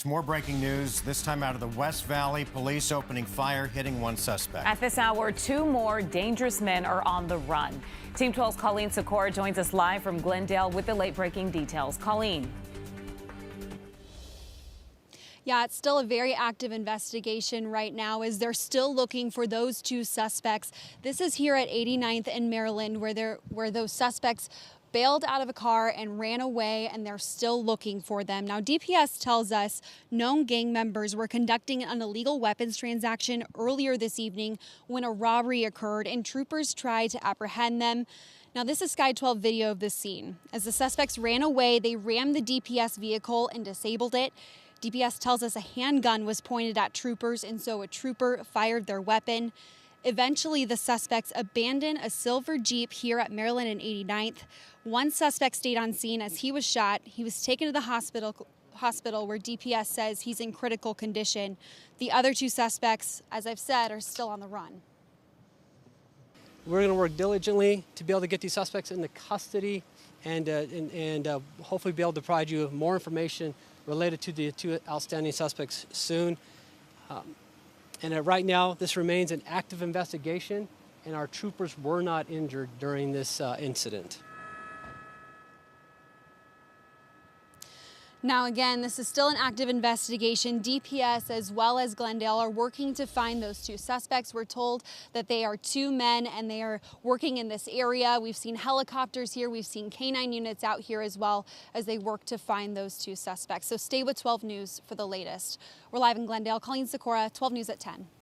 More breaking news, this time out of the West Valley. Police opening fire, hitting one suspect. At this hour, two more dangerous men are on the run. Team 12's Colleen Sikora joins us live from Glendale with the late breaking details. Colleen. Yeah, it's still a very active investigation right now as they're still looking for those two suspects. This is here at 89th and Maryland where those suspects bailed out of a car and ran away, and they're still looking for them. Now, DPS tells us known gang members were conducting an illegal weapons transaction earlier this evening when a robbery occurred and troopers tried to apprehend them. Now, this is Sky 12 video of this scene. As the suspects ran away, they rammed the DPS vehicle and disabled it. DPS tells us a handgun was pointed at troopers, and so a trooper fired their weapon. Eventually, the suspects abandoned a silver Jeep here at Maryland and 89th. One suspect stayed on scene as he was shot. He was taken to the hospital where DPS says he's in critical condition. The other two suspects, as I've said, are still on the run. We're going to work diligently to be able to get these suspects into custody and hopefully be able to provide you more information related to the two outstanding suspects soon. Right now, this remains an active investigation, and our troopers were not injured during this incident. Now, again, this is still an active investigation. DPS as well as Glendale are working to find those two suspects. We're told that they are two men and they are working in this area. We've seen helicopters here. We've seen K-9 units out here as well as they work to find those two suspects. So stay with 12 News for the latest. We're live in Glendale. Colleen Sikora, 12 News at 10.